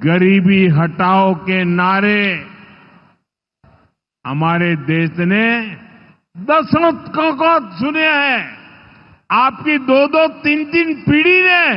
गरीबी हटाओ के नारे हमारे देश ने दशकों को सुने हैं। आपकी दो दो तीन तीन पीढ़ी ने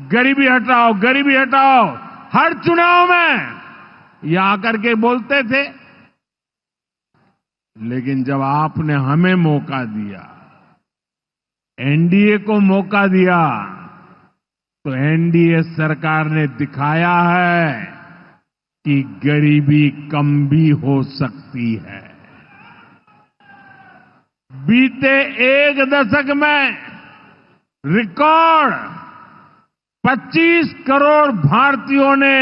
गरीबी हटाओ हर चुनाव में ये आकर के बोलते थे। लेकिन जब आपने हमें मौका दिया, एनडीए को मौका दिया, तो एनडीए सरकार ने दिखाया है कि गरीबी कम भी हो सकती है। बीते एक दशक में रिकॉर्ड 25 करोड़ भारतीयों ने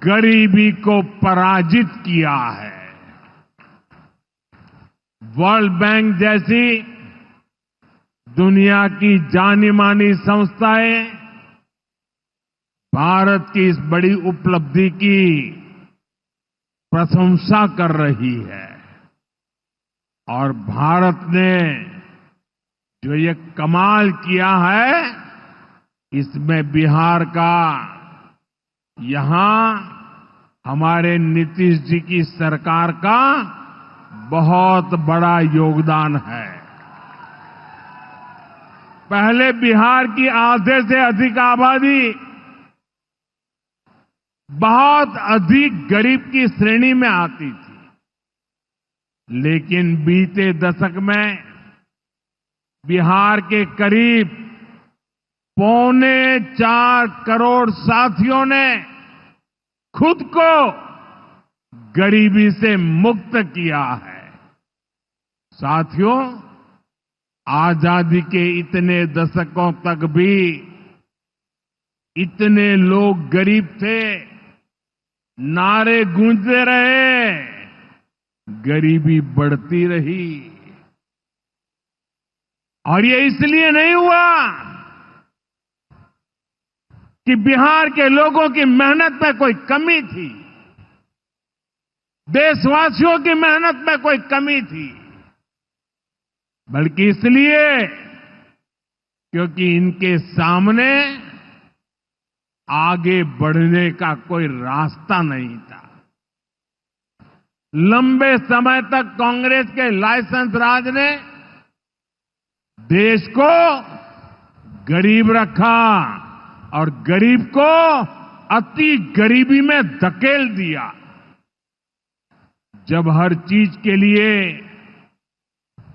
गरीबी को पराजित किया है। वर्ल्ड बैंक जैसी दुनिया की जानी मानी संस्थाएं भारत की इस बड़ी उपलब्धि की प्रशंसा कर रही है। और भारत ने जो ये कमाल किया है, इसमें बिहार का यहां हमारे नीतीश जी की सरकार का बहुत बड़ा योगदान है। पहले बिहार की आधे से अधिक आबादी बहुत अधिक गरीब की श्रेणी में आती थी, लेकिन बीते दशक में बिहार के करीब 4.25 करोड़ साथियों ने खुद को गरीबी से मुक्त किया है। साथियों, आजादी के इतने दशकों तक भी इतने लोग गरीब थे, नारे गूंजते रहे, गरीबी बढ़ती रही। और ये इसलिए नहीं हुआ कि बिहार के लोगों की मेहनत में कोई कमी थी, देशवासियों की मेहनत में कोई कमी थी, बल्कि इसलिए क्योंकि इनके सामने आगे बढ़ने का कोई रास्ता नहीं था। लंबे समय तक कांग्रेस के लाइसेंस राज ने देश को गरीब रखा और गरीब को अति गरीबी में धकेल दिया। जब हर चीज के लिए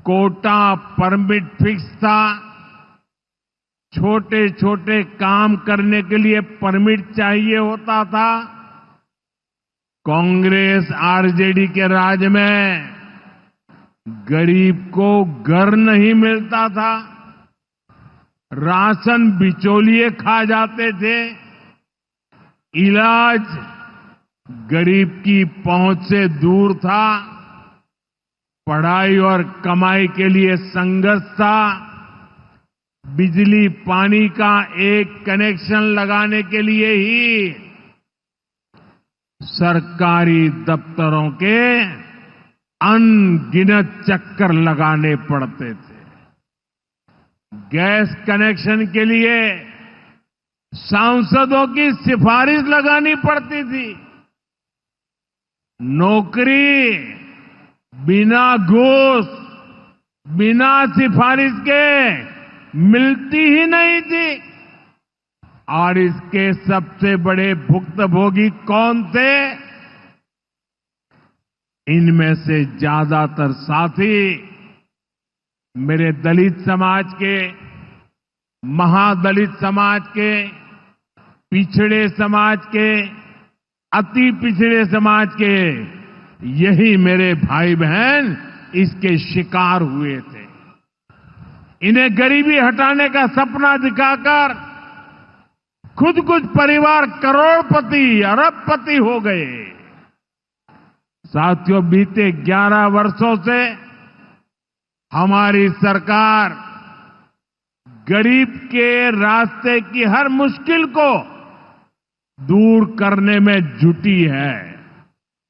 कोटा परमिट फिक्स था, छोटे छोटे काम करने के लिए परमिट चाहिए होता था, कांग्रेस आरजेडी के राज में गरीब को घर नहीं मिलता था, राशन बिचौलिए खा जाते थे, इलाज गरीब की पहुंच से दूर था, पढ़ाई और कमाई के लिए संघर्ष था, बिजली पानी का एक कनेक्शन लगाने के लिए ही सरकारी दफ्तरों के अनगिनत चक्कर लगाने पड़ते थे। गैस कनेक्शन के लिए सांसदों की सिफारिश लगानी पड़ती थी। नौकरी बिना घूस, बिना सिफारिश के मिलती ही नहीं थी। और इसके सबसे बड़े भुक्तभोगी कौन थे? इनमें से ज्यादातर साथी मेरे दलित समाज के, महादलित समाज के, पिछड़े समाज के, अति पिछड़े समाज के, यही मेरे भाई बहन इसके शिकार हुए थे। इन्हें गरीबी हटाने का सपना दिखाकर खुद कुछ परिवार करोड़पति, अरबपति हो गए। साथियों, बीते 11 वर्षों से हमारी सरकार गरीब के रास्ते की हर मुश्किल को दूर करने में जुटी है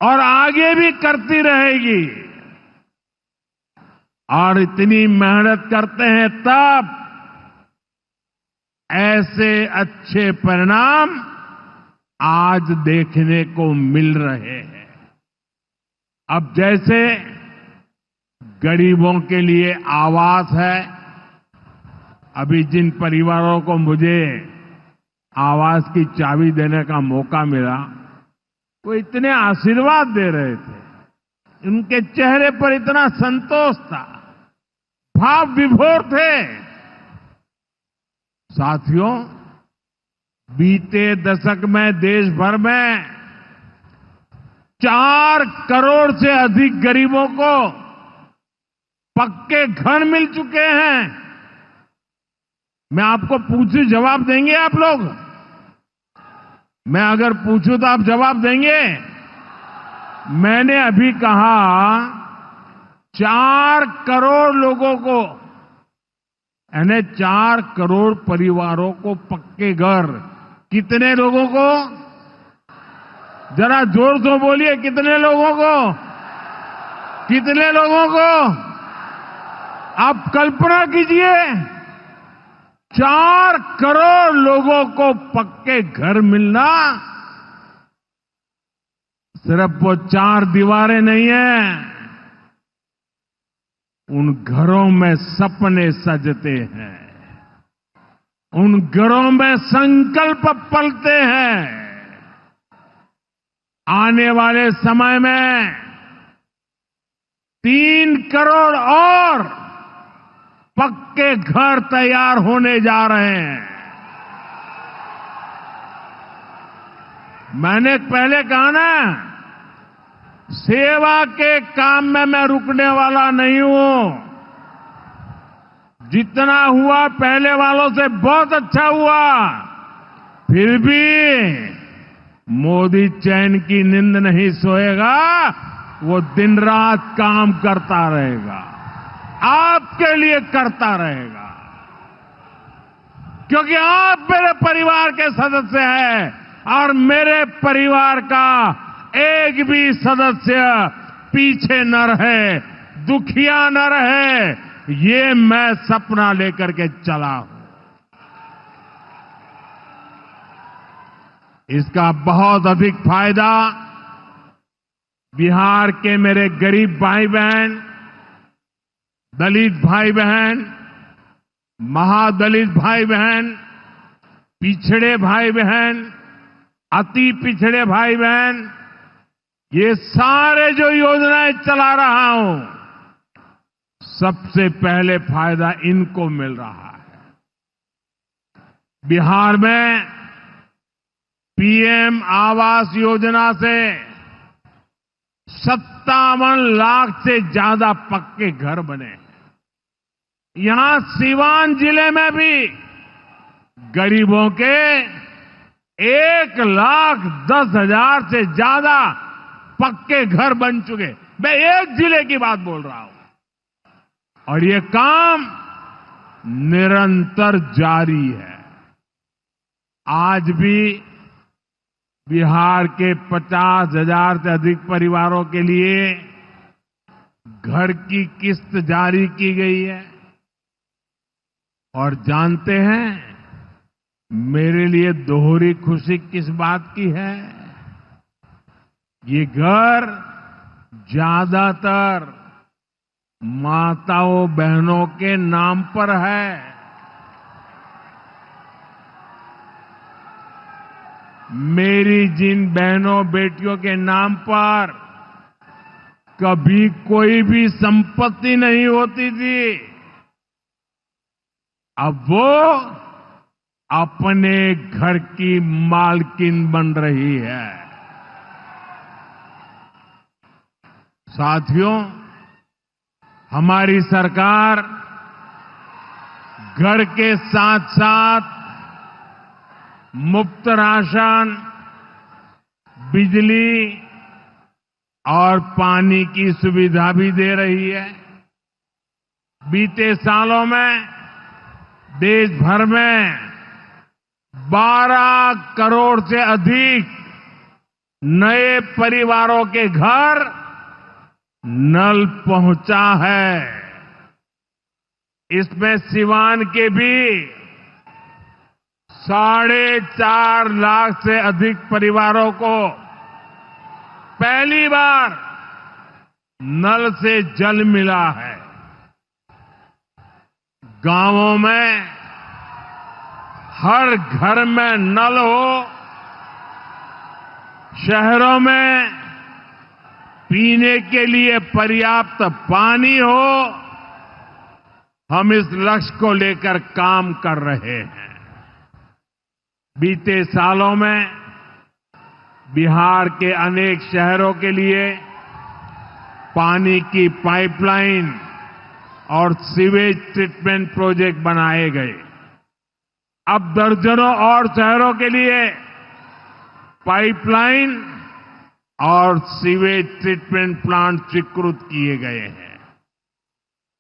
और आगे भी करती रहेगी। और इतनी मेहनत करते हैं तब ऐसे अच्छे परिणाम आज देखने को मिल रहे हैं। अब जैसे गरीबों के लिए आवास है, अभी जिन परिवारों को मुझे आवास की चाबी देने का मौका मिला, वो इतने आशीर्वाद दे रहे थे, उनके चेहरे पर इतना संतोष था, भाव विभोर थे। साथियों, बीते दशक में देश भर में 4 करोड़ से अधिक गरीबों को पक्के घर मिल चुके हैं। मैं आपको पूछूं, जवाब देंगे आप लोग? मैं अगर पूछूं तो आप जवाब देंगे? मैंने अभी कहा 4 करोड़ लोगों को, यानी 4 करोड़ परिवारों को पक्के घर। कितने लोगों को? जरा जोर से बोलिए, कितने लोगों को? कितने लोगों को? आप कल्पना कीजिए, 4 करोड़ लोगों को पक्के घर मिलना। सिर्फ वो 4 दीवारें नहीं है, उन घरों में सपने सजते हैं, उन घरों में संकल्प पलते हैं। आने वाले समय में 3 करोड़ और पक्के घर तैयार होने जा रहे हैं। मैंने पहले कहा ना, सेवा के काम में मैं रुकने वाला नहीं हूं। जितना हुआ पहले वालों से बहुत अच्छा हुआ, फिर भी मोदी चैन की नींद नहीं सोएगा, वो दिन रात काम करता रहेगा, आपके लिए करता रहेगा, क्योंकि आप मेरे परिवार के सदस्य हैं और मेरे परिवार का एक भी सदस्य पीछे न रहे, दुखिया न रहे, ये मैं सपना लेकर के चला हूं। इसका बहुत अधिक फायदा बिहार के मेरे गरीब भाई बहन, दलित भाई बहन, महादलित भाई बहन, पिछड़े भाई बहन, अति पिछड़े भाई बहन, ये सारे जो योजनाएं चला रहा हूं, सबसे पहले फायदा इनको मिल रहा है। बिहार में पीएम आवास योजना से 57 लाख से ज्यादा पक्के घर बने हैं। यहां सीवान जिले में भी गरीबों के 1,10,000 से ज्यादा पक्के घर बन चुके। मैं एक जिले की बात बोल रहा हूं, और ये काम निरंतर जारी है। आज भी बिहार के 50,000 से अधिक परिवारों के लिए घर की किस्त जारी की गई है। और जानते हैं, मेरे लिए दोहरी खुशी किस बात की है? ये घर ज्यादातर माताओं बहनों के नाम पर है। मेरी जिन बहनों बेटियों के नाम पर कभी कोई भी संपत्ति नहीं होती थी, अब वो अपने घर की मालकिन बन रही है। साथियों, हमारी सरकार घर के साथ साथ मुफ्त राशन, बिजली और पानी की सुविधा भी दे रही है। बीते सालों में देश भर में 12 करोड़ से अधिक नए परिवारों के घर नल पहुंचा है। इसमें सिवान के भी 4.5 लाख से अधिक परिवारों को पहली बार नल से जल मिला है। गांवों में हर घर में नल हो, शहरों में पीने के लिए पर्याप्त पानी हो, हम इस लक्ष्य को लेकर काम कर रहे हैं। बीते सालों में बिहार के अनेक शहरों के लिए पानी की पाइपलाइन और सीवेज ट्रीटमेंट प्रोजेक्ट बनाए गए। अब दर्जनों और शहरों के लिए पाइपलाइन और सीवेज ट्रीटमेंट प्लांट स्वीकृत किए गए हैं।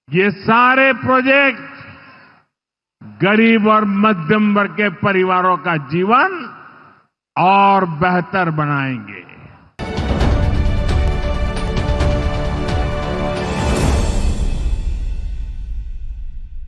ये सारे प्रोजेक्ट गरीब और मध्यम वर्ग के परिवारों का जीवन और बेहतर बनाएंगे।